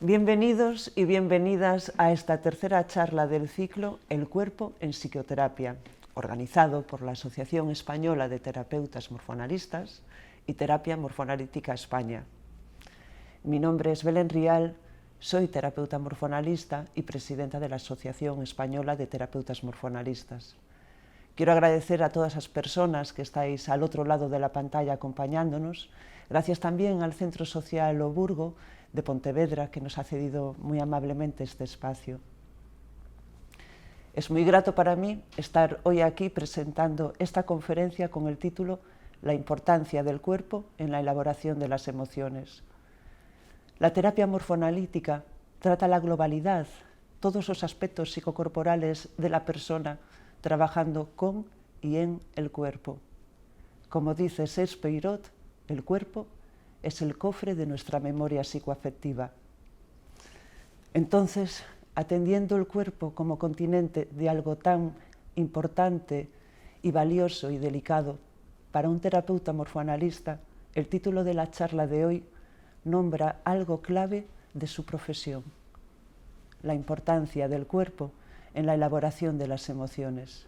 Bienvenidos y bienvenidas a esta tercera charla del ciclo El cuerpo en psicoterapia, organizado por la Asociación Española de Terapeutas Morfoanalistas y Terapia Morfoanalítica España. Mi nombre es Belén Rial, soy terapeuta morfoanalista y presidenta de la Asociación Española de Terapeutas Morfoanalistas. Quiero agradecer a todas las personas que estáis al otro lado de la pantalla acompañándonos, gracias también al Centro Social O Burgo de Pontevedra, que nos ha cedido muy amablemente este espacio. Es muy grato para mí estar hoy aquí presentando esta conferencia con el título La importancia del cuerpo en la elaboración de las emociones. La terapia morfoanalítica trata la globalidad, todos los aspectos psicocorporales de la persona, trabajando con y en el cuerpo. Como dice Serge Peirot, el cuerpo es el cofre de nuestra memoria psicoafectiva. Entonces, atendiendo el cuerpo como continente de algo tan importante y valioso y delicado para un terapeuta morfoanalista, el título de la charla de hoy nombra algo clave de su profesión: la importancia del cuerpo en la elaboración de las emociones.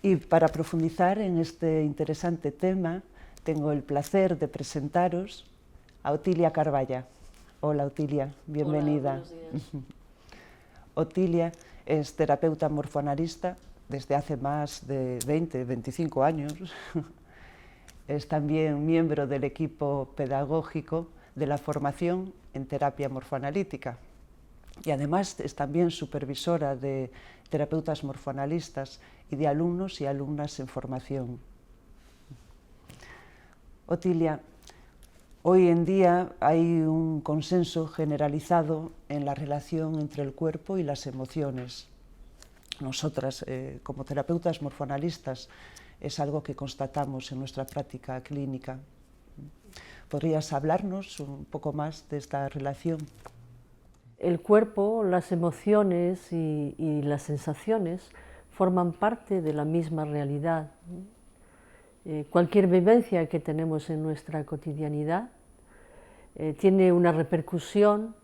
Y para profundizar en este interesante tema, tengo el placer de presentaros a Otilia Carballa. Hola Otilia, bienvenida. Hola, buenos días. Otilia es terapeuta morfoanalista desde hace más de 25 años. Es también miembro del equipo pedagógico de la formación en terapia morfoanalítica. Y además es también supervisora de terapeutas morfoanalistas y de alumnos y alumnas en formación. Otilia, hoy en día hay un consenso generalizado en la relación entre el cuerpo y las emociones. Nosotras, como terapeutas morfoanalistas, es algo que constatamos en nuestra práctica clínica. ¿Podrías hablarnos un poco más de esta relación? El cuerpo, las emociones y las sensaciones forman parte de la misma realidad. Cualquier vivencia que tenemos en nuestra cotidianidad tiene una repercusión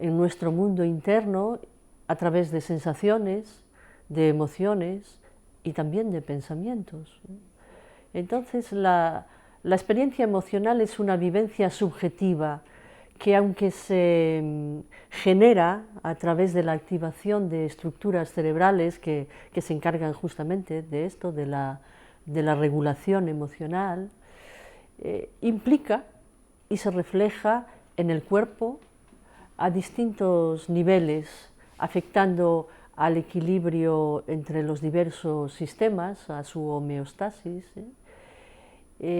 en nuestro mundo interno a través de sensaciones, de emociones y también de pensamientos. Entonces, la experiencia emocional es una vivencia subjetiva que, aunque se genera a través de la activación de estructuras cerebrales que se encargan justamente de esto, de la regulación emocional, implica y se refleja en el cuerpo a distintos niveles, afectando al equilibrio entre los diversos sistemas, a su homeostasis,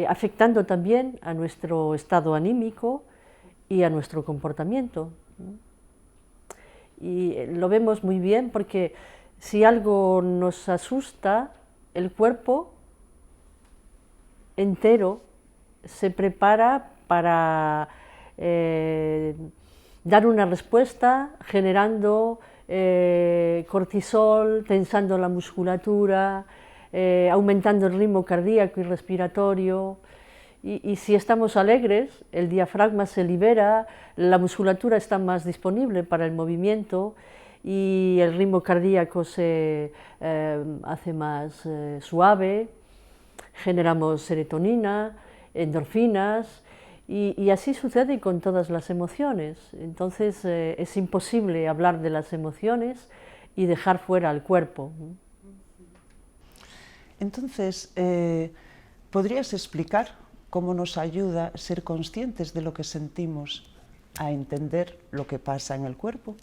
afectando también a nuestro estado anímico y a nuestro comportamiento. Y lo vemos muy bien porque si algo nos asusta, el cuerpo entero se prepara para dar una respuesta generando cortisol, tensando la musculatura, aumentando el ritmo cardíaco y respiratorio. Y si estamos alegres, el diafragma se libera, la musculatura está más disponible para el movimiento y el ritmo cardíaco se hace más suave, generamos serotonina, endorfinas y así sucede con todas las emociones. Entonces es imposible hablar de las emociones y dejar fuera al cuerpo. Entonces, ¿podrías explicar cómo nos ayuda a ser conscientes de lo que sentimos, a entender lo que pasa en el cuerpo?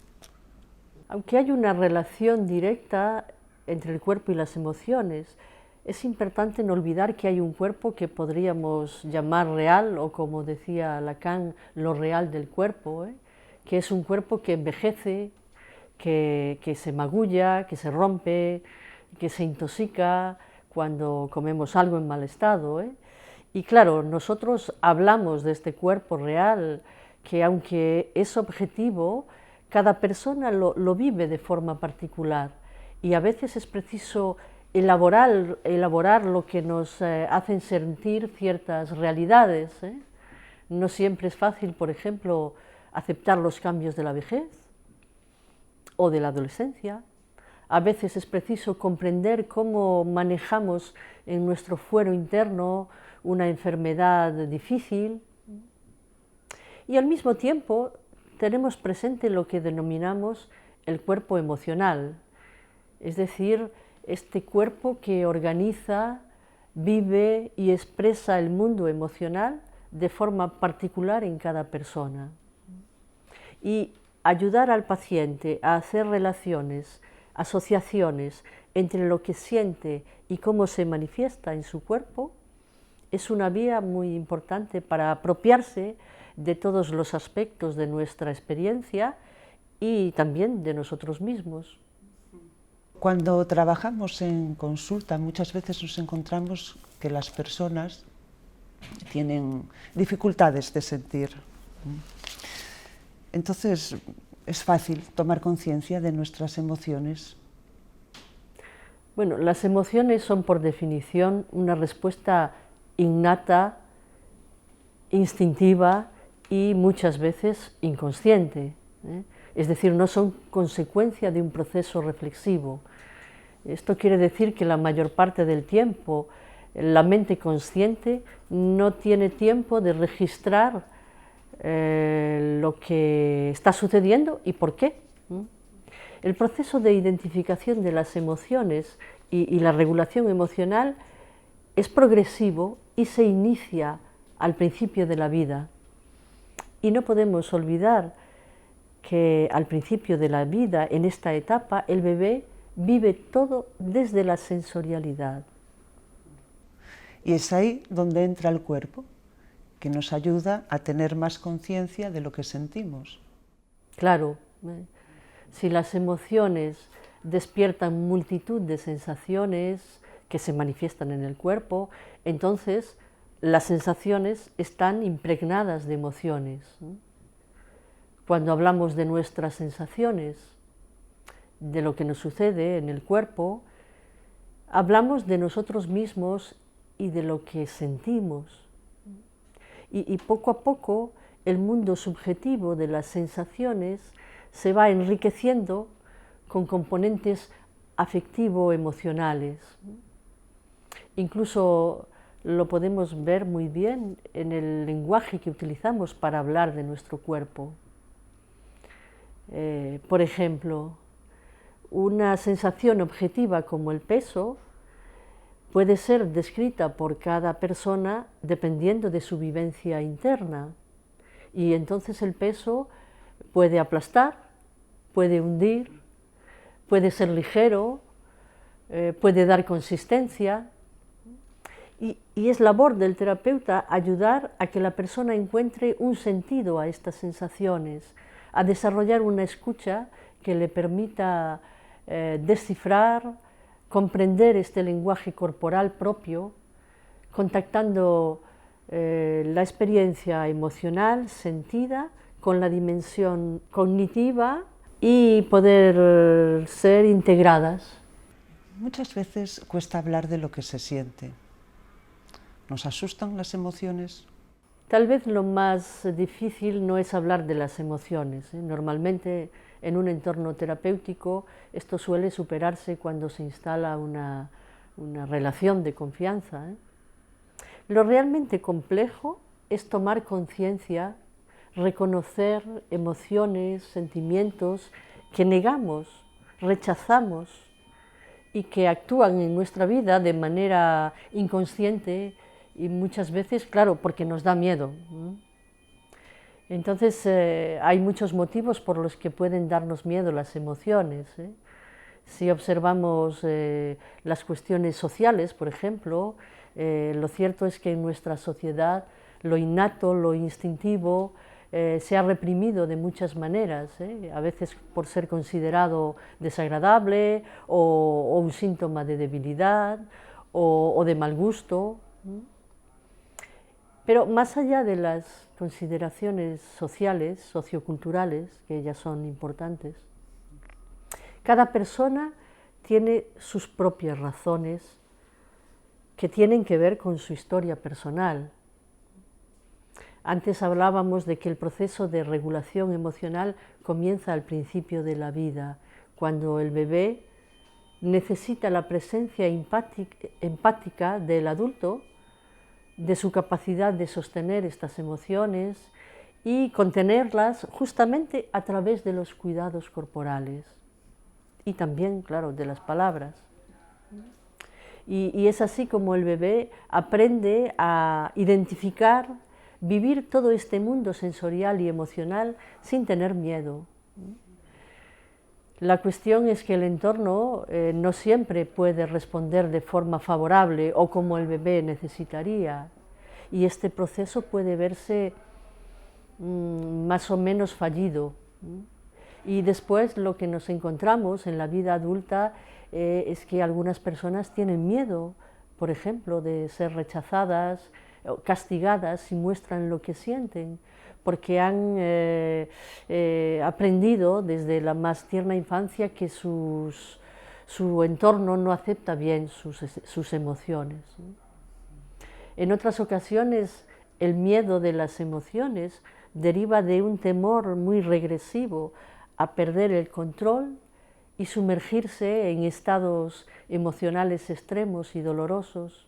Aunque hay una relación directa entre el cuerpo y las emociones, es importante no olvidar que hay un cuerpo que podríamos llamar real, o como decía Lacan, lo real del cuerpo, que es un cuerpo que envejece, que se magulla, que se rompe, que se intoxica cuando comemos algo en mal estado. Y claro, nosotros hablamos de este cuerpo real, que aunque es objetivo, cada persona lo vive de forma particular y a veces es preciso elaborar lo que nos hacen sentir ciertas realidades. No siempre es fácil, por ejemplo, aceptar los cambios de la vejez o de la adolescencia. A veces es preciso comprender cómo manejamos en nuestro fuero interno una enfermedad difícil. Y al mismo tiempo tenemos presente lo que denominamos el cuerpo emocional, es decir, este cuerpo que organiza, vive y expresa el mundo emocional de forma particular en cada persona. Y ayudar al paciente a hacer relaciones, asociaciones entre lo que siente y cómo se manifiesta en su cuerpo es una vía muy importante para apropiarse de todos los aspectos de nuestra experiencia y también de nosotros mismos. Cuando trabajamos en consulta, muchas veces nos encontramos que las personas tienen dificultades de sentir. Entonces, es fácil tomar conciencia de nuestras emociones. Bueno, las emociones son por definición una respuesta innata, instintiva y muchas veces inconsciente, ¿eh? Es decir, no son consecuencia de un proceso reflexivo. Esto quiere decir que la mayor parte del tiempo la mente consciente no tiene tiempo de registrar lo que está sucediendo y por qué. El proceso de identificación de las emociones y la regulación emocional es progresivo y se inicia al principio de la vida. Y no podemos olvidar que al principio de la vida, en esta etapa, el bebé vive todo desde la sensorialidad. Y es ahí donde entra el cuerpo, que nos ayuda a tener más conciencia de lo que sentimos. Claro, si las emociones despiertan multitud de sensaciones que se manifiestan en el cuerpo, entonces las sensaciones están impregnadas de emociones. Cuando hablamos de nuestras sensaciones, de lo que nos sucede en el cuerpo, hablamos de nosotros mismos y de lo que sentimos. Y poco a poco el mundo subjetivo de las sensaciones se va enriqueciendo con componentes afectivo-emocionales. Incluso lo podemos ver muy bien en el lenguaje que utilizamos para hablar de nuestro cuerpo. Por ejemplo, una sensación objetiva como el peso puede ser descrita por cada persona dependiendo de su vivencia interna. Y entonces el peso puede aplastar, puede hundir, puede ser ligero, puede dar consistencia. Y es labor del terapeuta ayudar a que la persona encuentre un sentido a estas sensaciones, a desarrollar una escucha que le permita descifrar, comprender este lenguaje corporal propio, contactando la experiencia emocional sentida con la dimensión cognitiva y poder ser integradas. Muchas veces cuesta hablar de lo que se siente. ¿Nos asustan las emociones? Tal vez lo más difícil no es hablar de las emociones. Normalmente en un entorno terapéutico esto suele superarse cuando se instala una relación de confianza. Lo realmente complejo es tomar conciencia, reconocer emociones, sentimientos que negamos, rechazamos y que actúan en nuestra vida de manera inconsciente y muchas veces, claro, porque nos da miedo. Entonces hay muchos motivos por los que pueden darnos miedo las emociones. Si observamos las cuestiones sociales, por ejemplo, lo cierto es que en nuestra sociedad lo innato, lo instintivo, se ha reprimido de muchas maneras, a veces por ser considerado desagradable o un síntoma de debilidad o de mal gusto. Pero más allá de las consideraciones sociales, socioculturales, que ellas son importantes, cada persona tiene sus propias razones que tienen que ver con su historia personal. Antes hablábamos de que el proceso de regulación emocional comienza al principio de la vida, cuando el bebé necesita la presencia empática del adulto, de su capacidad de sostener estas emociones y contenerlas justamente a través de los cuidados corporales y también, claro, de las palabras. Y es así como el bebé aprende a identificar, vivir todo este mundo sensorial y emocional sin tener miedo. La cuestión es que el entorno no siempre puede responder de forma favorable o como el bebé necesitaría, y este proceso puede verse más o menos fallido. Y después lo que nos encontramos en la vida adulta es que algunas personas tienen miedo, por ejemplo, de ser rechazadas, castigadas si muestran lo que sienten, porque han aprendido desde la más tierna infancia que su entorno no acepta bien sus emociones. En otras ocasiones, el miedo de las emociones deriva de un temor muy regresivo a perder el control y sumergirse en estados emocionales extremos y dolorosos.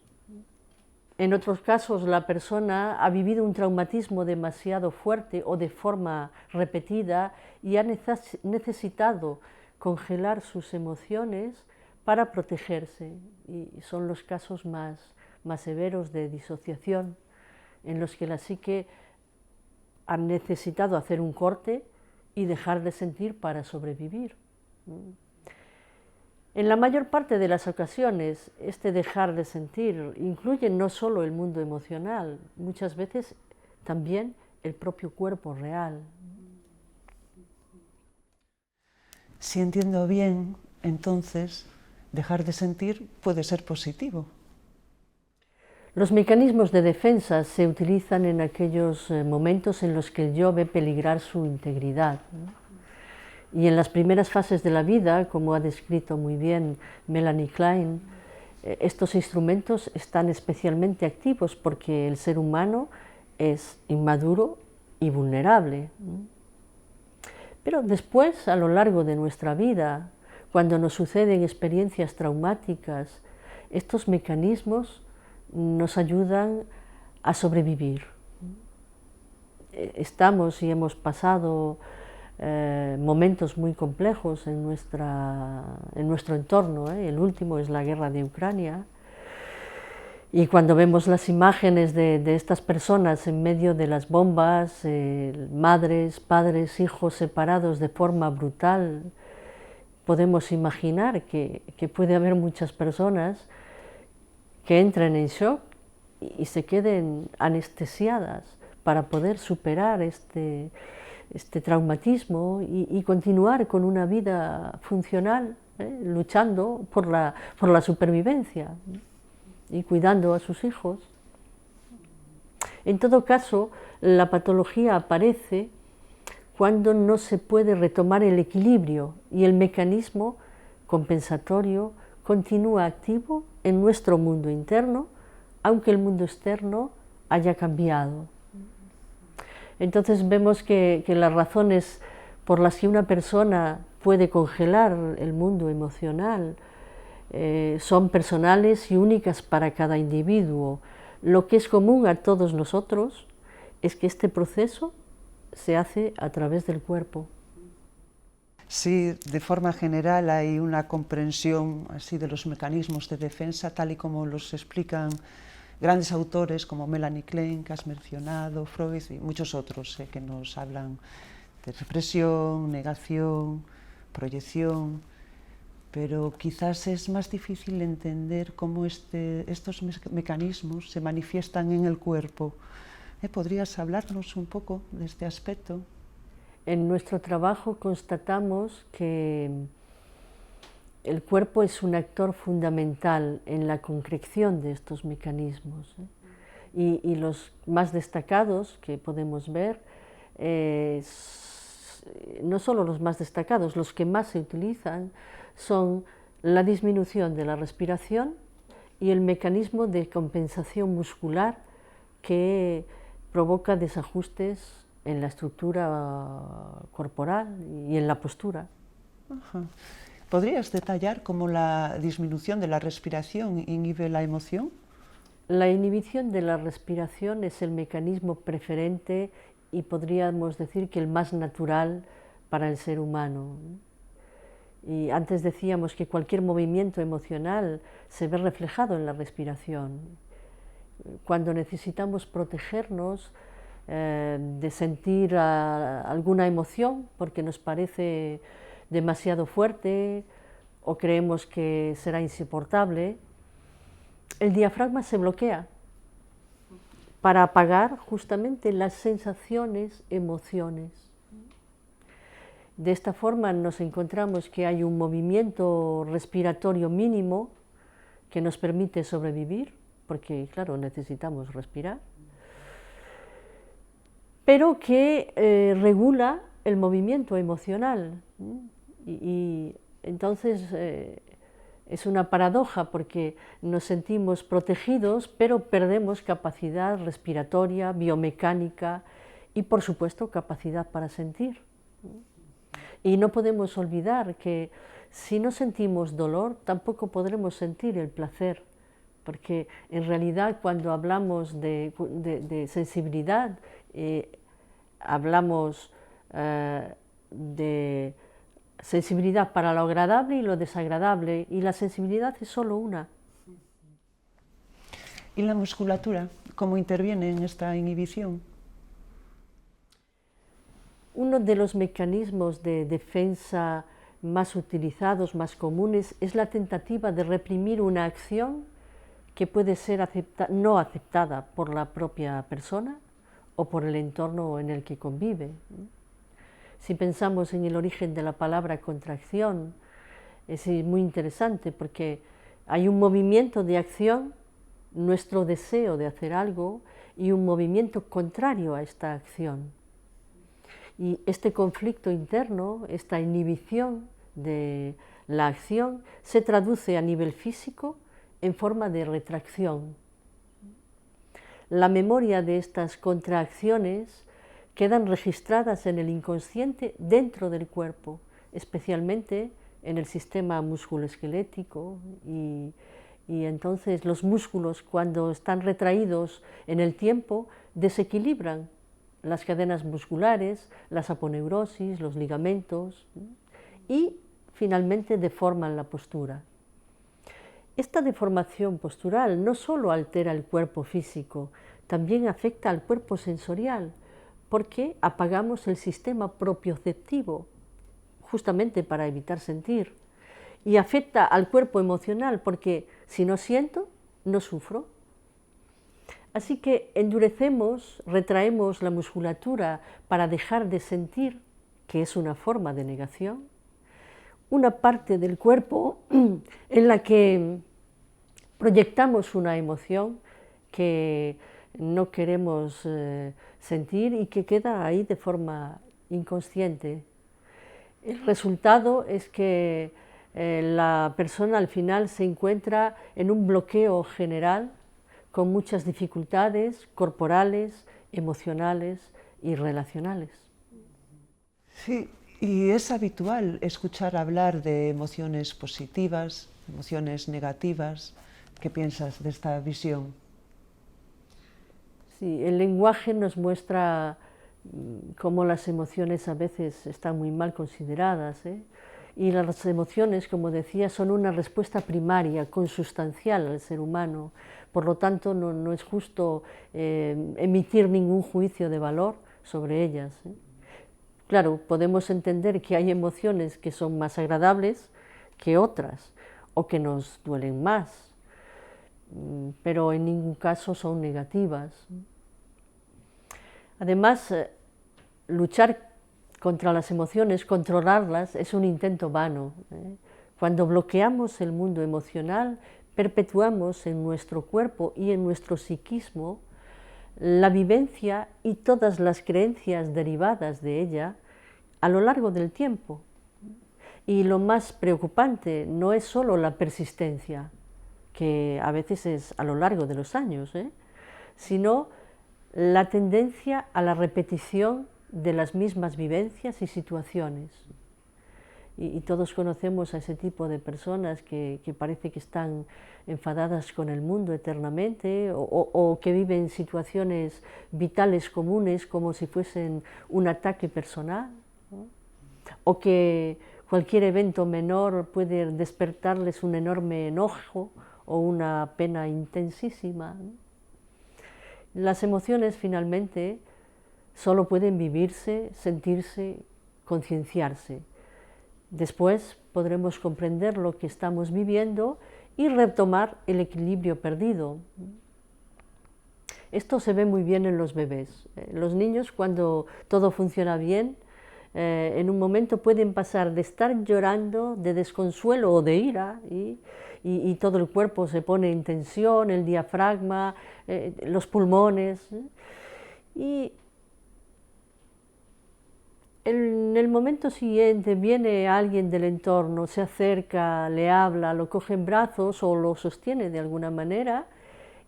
En otros casos, la persona ha vivido un traumatismo demasiado fuerte o de forma repetida y ha necesitado congelar sus emociones para protegerse. Y son los casos más severos de disociación, en los que la psique ha necesitado hacer un corte y dejar de sentir para sobrevivir. En la mayor parte de las ocasiones, este dejar de sentir incluye no solo el mundo emocional, muchas veces también el propio cuerpo real. Si entiendo bien, entonces, dejar de sentir puede ser positivo. Los mecanismos de defensa se utilizan en aquellos momentos en los que el yo ve peligrar su integridad, ¿no? Y en las primeras fases de la vida, como ha descrito muy bien Melanie Klein, estos instrumentos están especialmente activos porque el ser humano es inmaduro y vulnerable. Pero después, a lo largo de nuestra vida, cuando nos suceden experiencias traumáticas, estos mecanismos nos ayudan a sobrevivir. Estamos y hemos pasado momentos muy complejos en nuestro entorno. El último es la guerra de Ucrania, y cuando vemos las imágenes de estas personas en medio de las bombas, madres, padres, hijos separados de forma brutal, podemos imaginar que puede haber muchas personas que entren en shock y se queden anestesiadas para poder superar este traumatismo y continuar con una vida funcional, luchando por la supervivencia y cuidando a sus hijos. En todo caso, la patología aparece cuando no se puede retomar el equilibrio y el mecanismo compensatorio continúa activo en nuestro mundo interno, aunque el mundo externo haya cambiado. Entonces vemos que las razones por las que una persona puede congelar el mundo emocional son personales y únicas para cada individuo. Lo que es común a todos nosotros es que este proceso se hace a través del cuerpo. Sí, de forma general hay una comprensión así de los mecanismos de defensa, tal y como los explican grandes autores como Melanie Klein, que has mencionado, Freud y muchos otros que nos hablan de represión, negación, proyección, pero quizás es más difícil entender cómo estos mecanismos se manifiestan en el cuerpo. ¿Podrías hablarnos un poco de este aspecto? En nuestro trabajo constatamos que el cuerpo es un actor fundamental en la concreción de estos mecanismos, y los más destacados que podemos ver, no solo los más destacados, los que más se utilizan son la disminución de la respiración y el mecanismo de compensación muscular que provoca desajustes en la estructura corporal y en la postura. Ajá. ¿Podrías detallar cómo la disminución de la respiración inhibe la emoción? La inhibición de la respiración es el mecanismo preferente y podríamos decir que el más natural para el ser humano. Y antes decíamos que cualquier movimiento emocional se ve reflejado en la respiración. Cuando necesitamos protegernos de sentir alguna emoción porque nos parece demasiado fuerte o creemos que será insoportable, el diafragma se bloquea para apagar justamente las sensaciones, emociones. De esta forma nos encontramos que hay un movimiento respiratorio mínimo que nos permite sobrevivir, porque claro, necesitamos respirar, pero que regula el movimiento emocional. Y entonces es una paradoja porque nos sentimos protegidos, pero perdemos capacidad respiratoria, biomecánica y, por supuesto, capacidad para sentir. Y no podemos olvidar que si no sentimos dolor, tampoco podremos sentir el placer, porque en realidad cuando hablamos de sensibilidad, hablamos de sensibilidad para lo agradable y lo desagradable, y la sensibilidad es solo una. ¿Y la musculatura? ¿Cómo interviene en esta inhibición? Uno de los mecanismos de defensa más utilizados, más comunes, es la tentativa de reprimir una acción que puede ser no aceptada por la propia persona o por el entorno en el que convive. Si pensamos en el origen de la palabra contracción, es muy interesante porque hay un movimiento de acción, nuestro deseo de hacer algo, y un movimiento contrario a esta acción. Y este conflicto interno, esta inhibición de la acción, se traduce a nivel físico en forma de retracción. La memoria de estas contracciones quedan registradas en el inconsciente dentro del cuerpo, especialmente en el sistema musculoesquelético, y entonces los músculos, cuando están retraídos en el tiempo, desequilibran las cadenas musculares, las aponeurosis, los ligamentos, y finalmente deforman la postura. Esta deformación postural no solo altera el cuerpo físico, también afecta al cuerpo sensorial, porque apagamos el sistema propioceptivo, justamente para evitar sentir, y afecta al cuerpo emocional, porque si no siento, no sufro. Así que endurecemos, retraemos la musculatura para dejar de sentir, que es una forma de negación, una parte del cuerpo en la que proyectamos una emoción que no queremos sentir y que queda ahí de forma inconsciente. El resultado es que la persona al final se encuentra en un bloqueo general con muchas dificultades corporales, emocionales y relacionales. Sí, y es habitual escuchar hablar de emociones positivas, emociones negativas. ¿Qué piensas de esta visión? Sí, el lenguaje nos muestra cómo las emociones a veces están muy mal consideradas, y las emociones, como decía, son una respuesta primaria, consustancial al ser humano. Por lo tanto, no es justo emitir ningún juicio de valor sobre ellas. Claro, podemos entender que hay emociones que son más agradables que otras, o que nos duelen más, pero en ningún caso son negativas. Además, luchar contra las emociones, controlarlas, es un intento vano. Cuando bloqueamos el mundo emocional, perpetuamos en nuestro cuerpo y en nuestro psiquismo la vivencia y todas las creencias derivadas de ella a lo largo del tiempo. Y lo más preocupante no es solo la persistencia, que a veces es a lo largo de los años, sino la tendencia a la repetición de las mismas vivencias y situaciones. Y todos conocemos a ese tipo de personas que parece que están enfadadas con el mundo eternamente o que viven situaciones vitales comunes como si fuesen un ataque personal, ¿no? O que cualquier evento menor puede despertarles un enorme enojo o una pena intensísima, ¿no? Las emociones finalmente solo pueden vivirse, sentirse, concienciarse. Después podremos comprender lo que estamos viviendo y retomar el equilibrio perdido. Esto se ve muy bien en los bebés. Los niños, cuando todo funciona bien, en un momento pueden pasar de estar llorando, de desconsuelo o de ira, y todo el cuerpo se pone en tensión, el diafragma, los pulmones, y en el momento siguiente viene alguien del entorno, se acerca, le habla, lo coge en brazos o lo sostiene de alguna manera,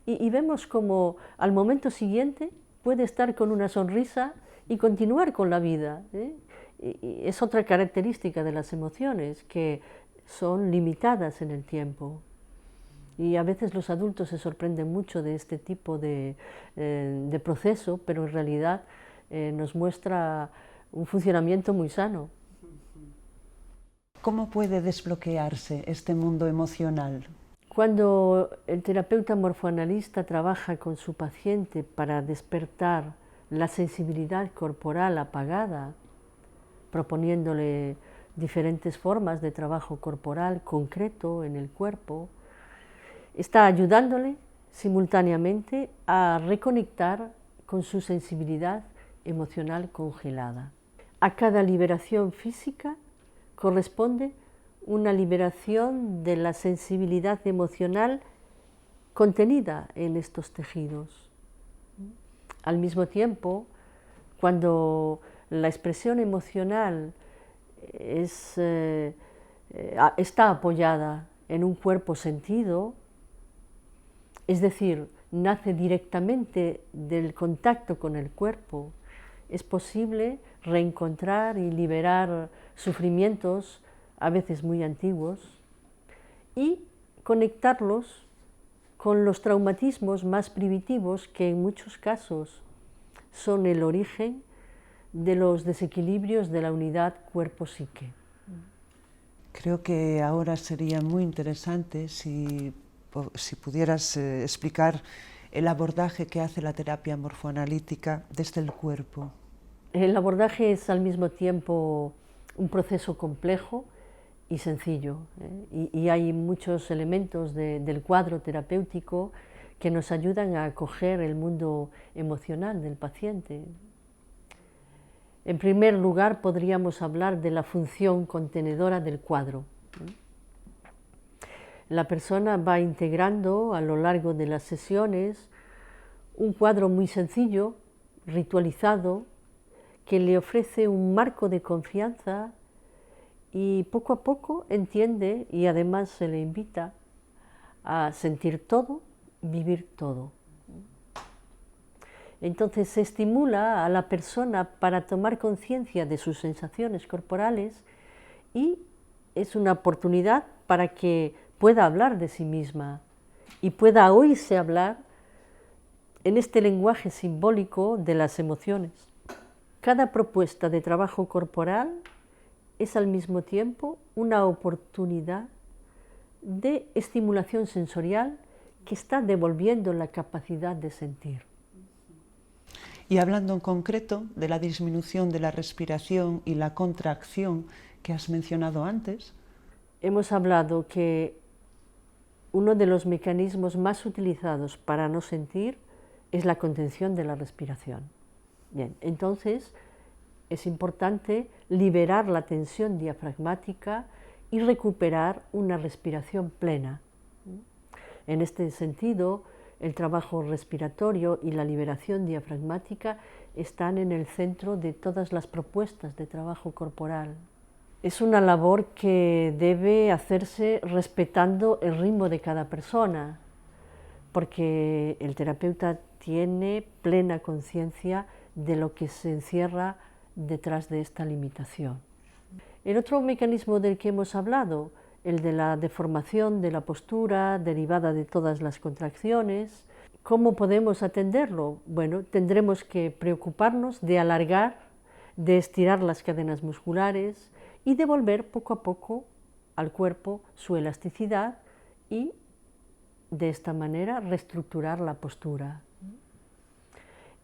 y vemos como al momento siguiente puede estar con una sonrisa y continuar con la vida, ¿eh? Y es otra característica de las emociones, que son limitadas en el tiempo. Y a veces los adultos se sorprenden mucho de este tipo de proceso, pero en realidad nos muestra un funcionamiento muy sano. ¿Cómo puede desbloquearse este mundo emocional? Cuando el terapeuta morfoanalista trabaja con su paciente para despertar la sensibilidad corporal apagada, proponiéndole diferentes formas de trabajo corporal concreto en el cuerpo, está ayudándole simultáneamente a reconectar con su sensibilidad emocional congelada. A cada liberación física corresponde una liberación de la sensibilidad emocional contenida en estos tejidos. Al mismo tiempo, cuando la expresión emocional está apoyada en un cuerpo sentido, es decir, nace directamente del contacto con el cuerpo, es posible reencontrar y liberar sufrimientos, a veces muy antiguos, y conectarlos con los traumatismos más primitivos que en muchos casos son el origen de los desequilibrios de la unidad cuerpo-psique. Creo que ahora sería muy interesante si pudieras explicar el abordaje que hace la terapia morfoanalítica desde el cuerpo. El abordaje es al mismo tiempo un proceso complejo y sencillo, y hay muchos elementos del cuadro terapéutico que nos ayudan a acoger el mundo emocional del paciente. En primer lugar, podríamos hablar de la función contenedora del cuadro. La persona va integrando a lo largo de las sesiones un cuadro muy sencillo, ritualizado, que le ofrece un marco de confianza y poco a poco entiende, y además se le invita a sentir todo, vivir todo. Entonces se estimula a la persona para tomar conciencia de sus sensaciones corporales y es una oportunidad para que pueda hablar de sí misma y pueda oírse hablar en este lenguaje simbólico de las emociones. Cada propuesta de trabajo corporal es al mismo tiempo una oportunidad de estimulación sensorial que está devolviendo la capacidad de sentir. Y hablando en concreto de la disminución de la respiración y la contracción que has mencionado antes. Hemos hablado que uno de los mecanismos más utilizados para no sentir es la contención de la respiración. Bien, entonces es importante liberar la tensión diafragmática y recuperar una respiración plena. En este sentido, el trabajo respiratorio y la liberación diafragmática están en el centro de todas las propuestas de trabajo corporal. Es una labor que debe hacerse respetando el ritmo de cada persona, porque el terapeuta tiene plena conciencia de lo que se encierra detrás de esta limitación. El otro mecanismo del que hemos hablado, el de la deformación de la postura derivada de todas las contracciones, ¿cómo podemos atenderlo? Bueno, tendremos que preocuparnos de alargar, de estirar las cadenas musculares y devolver poco a poco al cuerpo su elasticidad y de esta manera reestructurar la postura.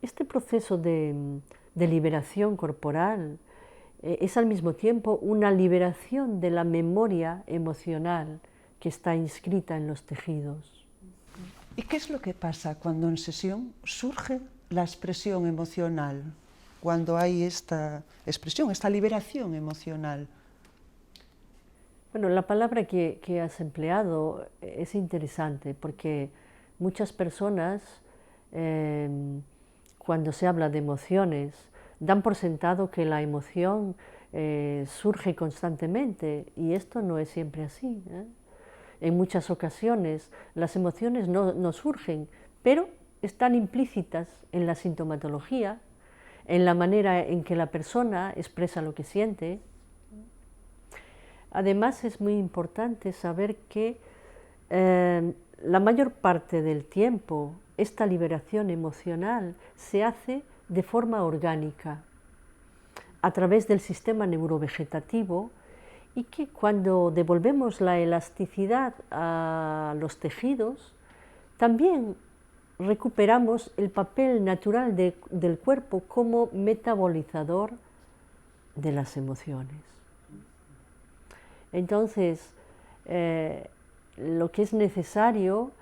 Este proceso de liberación corporal es al mismo tiempo una liberación de la memoria emocional que está inscrita en los tejidos. ¿Y qué es lo que pasa cuando en sesión surge la expresión emocional? Cuando hay esta expresión, esta liberación emocional. Bueno, la palabra que has empleado es interesante porque muchas personas, cuando se habla de emociones, dan por sentado que la emoción surge constantemente y esto no es siempre así, ¿eh? En muchas ocasiones las emociones no surgen, pero están implícitas en la sintomatología, en la manera en que la persona expresa lo que siente. Además es muy importante saber que la mayor parte del tiempo esta liberación emocional se hace de forma orgánica, a través del sistema neurovegetativo, y que cuando devolvemos la elasticidad a los tejidos, también recuperamos el papel natural del cuerpo como metabolizador de las emociones. Entonces, lo que es necesario,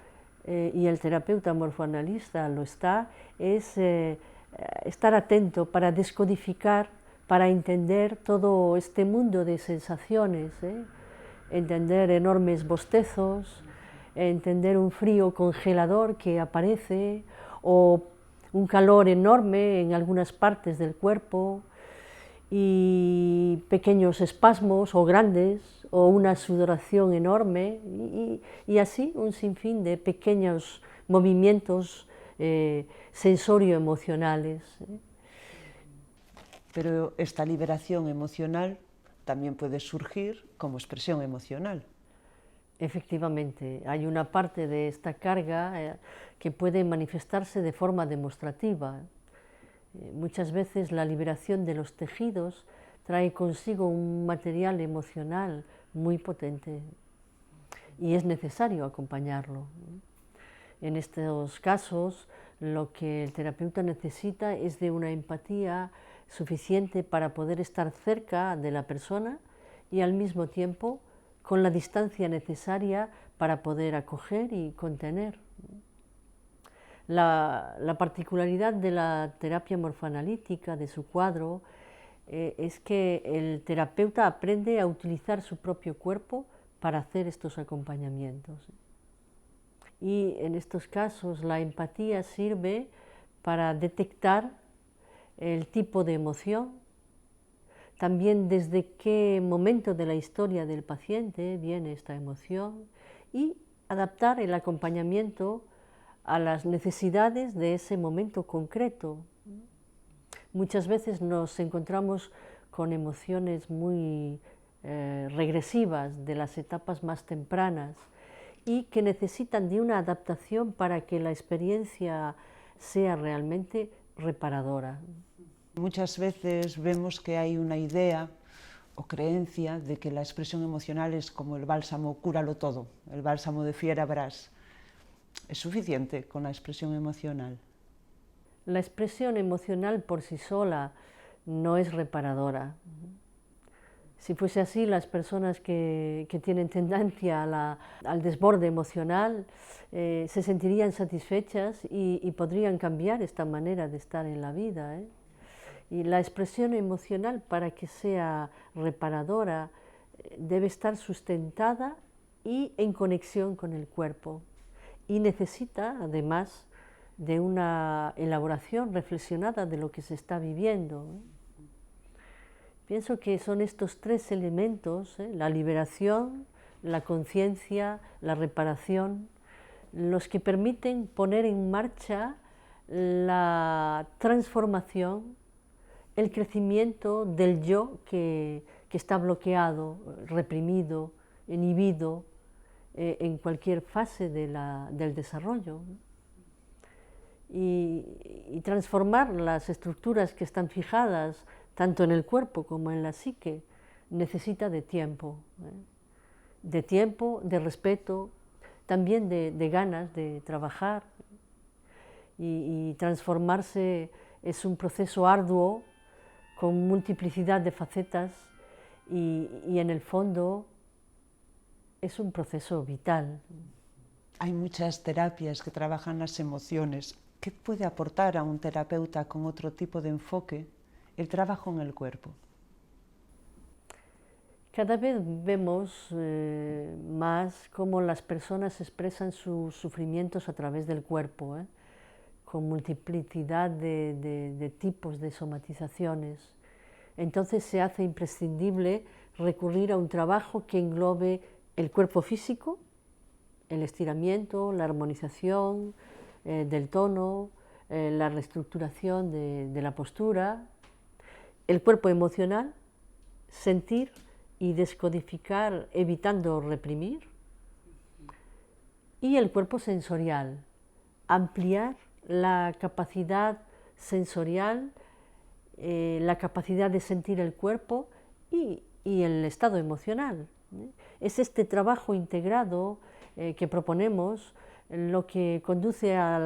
y el terapeuta morfoanalista lo está, es estar atento para descodificar, para entender todo este mundo de sensaciones, entender enormes bostezos, entender un frío congelador que aparece o un calor enorme en algunas partes del cuerpo y pequeños espasmos o grandes o una sudoración enorme y así un sinfín de pequeños movimientos sensorio-emocionales. Pero esta liberación emocional también puede surgir como expresión emocional. Efectivamente, hay una parte de esta carga que puede manifestarse de forma demostrativa. Muchas veces la liberación de los tejidos trae consigo un material emocional muy potente y es necesario acompañarlo. En estos casos, lo que el terapeuta necesita es de una empatía suficiente para poder estar cerca de la persona y al mismo tiempo con la distancia necesaria para poder acoger y contener. La particularidad de la terapia morfoanalítica, de su cuadro, es que el terapeuta aprende a utilizar su propio cuerpo para hacer estos acompañamientos. Y en estos casos la empatía sirve para detectar el tipo de emoción, también desde qué momento de la historia del paciente viene esta emoción y adaptar el acompañamiento a las necesidades de ese momento concreto. Muchas veces nos encontramos con emociones muy regresivas de las etapas más tempranas y que necesitan de una adaptación para que la experiencia sea realmente reparadora. Muchas veces vemos que hay una idea o creencia de que la expresión emocional es como el bálsamo, cúralo todo, el bálsamo de Fierabras. ¿Es suficiente con la expresión emocional? La expresión emocional por sí sola no es reparadora. Si fuese así, las personas que tienen tendencia al desborde emocional se sentirían satisfechas y podrían cambiar esta manera de estar en la vida. Y la expresión emocional, para que sea reparadora, debe estar sustentada y en conexión con el cuerpo. Y necesita, además, de una elaboración reflexionada de lo que se está viviendo. Pienso que son estos tres elementos, la liberación, la conciencia, la reparación, los que permiten poner en marcha la transformación, el crecimiento del yo que está bloqueado, reprimido, inhibido en cualquier fase del desarrollo. Y transformar las estructuras que están fijadas tanto en el cuerpo como en la psique necesita de tiempo, de respeto, también de ganas de trabajar, y transformarse es un proceso arduo con multiplicidad de facetas y en el fondo es un proceso vital. Hay muchas terapias que trabajan las emociones. ¿Qué puede aportar a un terapeuta con otro tipo de enfoque el trabajo en el cuerpo? Cada vez vemos más cómo las personas expresan sus sufrimientos a través del cuerpo, con multiplicidad de tipos de somatizaciones. Entonces se hace imprescindible recurrir a un trabajo que englobe el cuerpo físico, el estiramiento, la armonización del tono, la reestructuración de la postura, el cuerpo emocional, sentir y descodificar evitando reprimir, y el cuerpo sensorial, ampliar la capacidad sensorial, la capacidad de sentir el cuerpo y el estado emocional. Es este trabajo integrado que proponemos lo que conduce a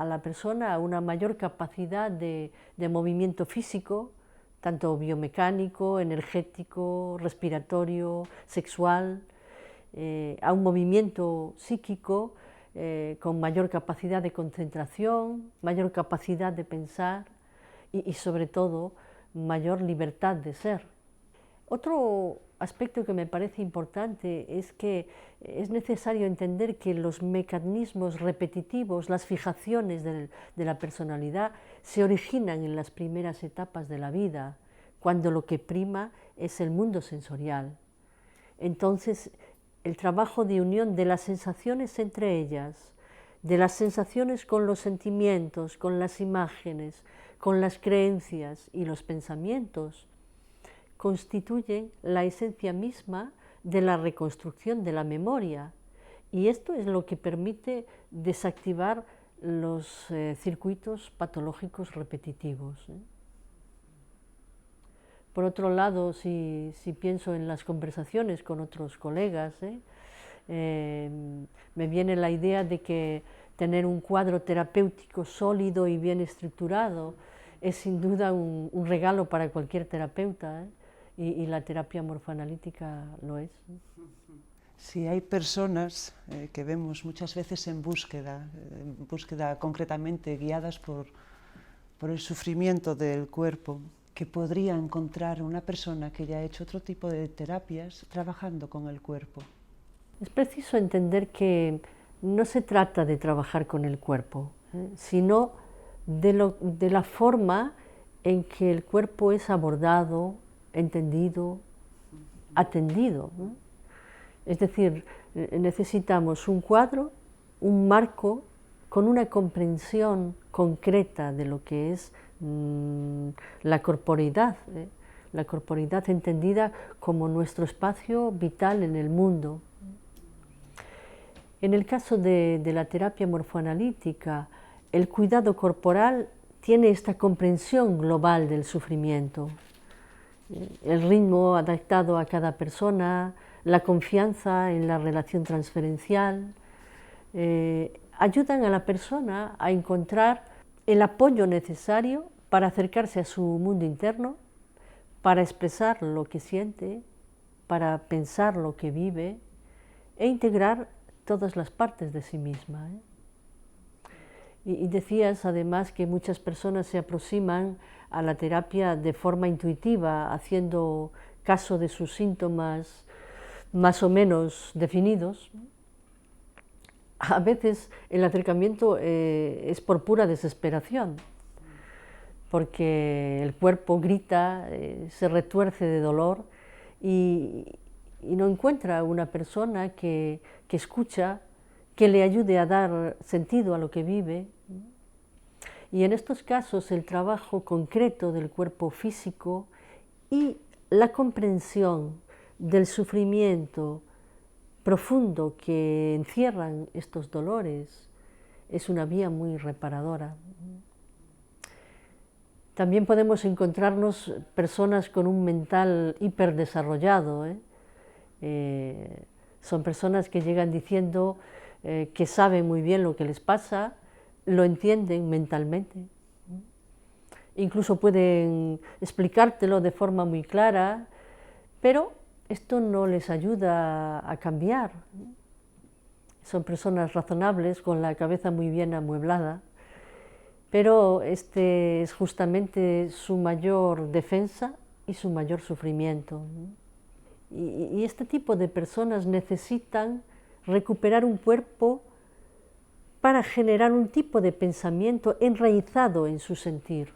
la persona a una mayor capacidad de movimiento físico, tanto biomecánico, energético, respiratorio, sexual, a un movimiento psíquico con mayor capacidad de concentración, mayor capacidad de pensar y sobre todo mayor libertad de ser. Otro aspecto que me parece importante es que es necesario entender que los mecanismos repetitivos, las fijaciones de la personalidad se originan en las primeras etapas de la vida, cuando lo que prima es el mundo sensorial. Entonces, el trabajo de unión de las sensaciones entre ellas, de las sensaciones con los sentimientos, con las imágenes, con las creencias y los pensamientos, constituyen la esencia misma de la reconstrucción de la memoria, y esto es lo que permite desactivar los circuitos patológicos repetitivos. Por otro lado, si pienso en las conversaciones con otros colegas, me viene la idea de que tener un cuadro terapéutico sólido y bien estructurado es sin duda un regalo para cualquier terapeuta, y la terapia morfoanalítica lo es. Sí, hay personas que vemos muchas veces en búsqueda concretamente guiadas por el sufrimiento del cuerpo, que podría encontrar una persona que ya ha hecho otro tipo de terapias trabajando con el cuerpo. Es preciso entender que no se trata de trabajar con el cuerpo, sino de la forma en que el cuerpo es abordado, entendido, atendido, ¿no? Es decir, necesitamos un cuadro, un marco, con una comprensión concreta de lo que es la corporeidad entendida como nuestro espacio vital en el mundo. En el caso de la terapia morfoanalítica, el cuidado corporal tiene esta comprensión global del sufrimiento. El ritmo adaptado a cada persona, la confianza en la relación transferencial, ayudan a la persona a encontrar el apoyo necesario para acercarse a su mundo interno, para expresar lo que siente, para pensar lo que vive e integrar todas las partes de sí misma. Y decías además que muchas personas se aproximan a la terapia de forma intuitiva, haciendo caso de sus síntomas más o menos definidos. A veces el acercamiento es por pura desesperación, porque el cuerpo grita, se retuerce de dolor y no encuentra una persona que escucha, que le ayude a dar sentido a lo que vive. Y en estos casos el trabajo concreto del cuerpo físico y la comprensión del sufrimiento profundo que encierran estos dolores es una vía muy reparadora. También podemos encontrarnos personas con un mental hiperdesarrollado. Son personas que llegan diciendo que saben muy bien lo que les pasa, lo entienden mentalmente. Incluso pueden explicártelo de forma muy clara, pero esto no les ayuda a cambiar. Son personas razonables, con la cabeza muy bien amueblada, pero este es justamente su mayor defensa y su mayor sufrimiento. Y este tipo de personas necesitan recuperar un cuerpo para generar un tipo de pensamiento enraizado en su sentir.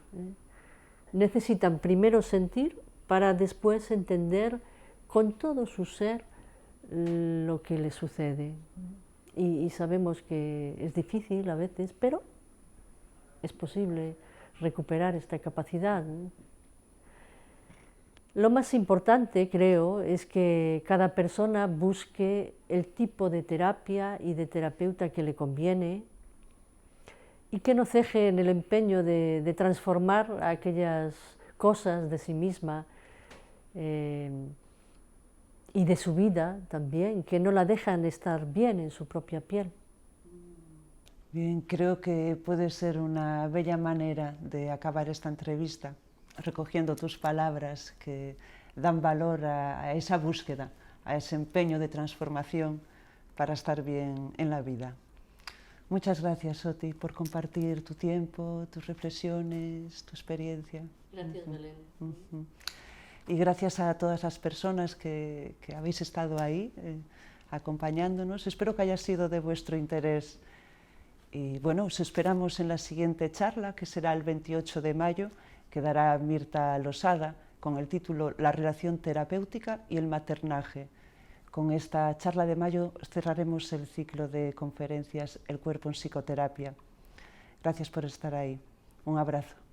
Necesitan primero sentir para después entender con todo su ser lo que les sucede. Y sabemos que es difícil a veces, pero es posible recuperar esta capacidad. Lo más importante, creo, es que cada persona busque el tipo de terapia y de terapeuta que le conviene y que no ceje en el empeño de transformar aquellas cosas de sí misma y de su vida también, que no la dejan estar bien en su propia piel. Bien, creo que puede ser una bella manera de acabar esta entrevista, recogiendo tus palabras que dan valor a esa búsqueda, a ese empeño de transformación para estar bien en la vida. Muchas gracias, Oti, por compartir tu tiempo, tus reflexiones, tu experiencia. Gracias, Belén. Y gracias a todas las personas que habéis estado ahí acompañándonos. Espero que haya sido de vuestro interés. Y bueno, os esperamos en la siguiente charla, que será el 28 de mayo, que dará Mirta Losada, con el título La relación terapéutica y el maternaje. Con esta charla de mayo cerraremos el ciclo de conferencias El cuerpo en psicoterapia. Gracias por estar ahí. Un abrazo.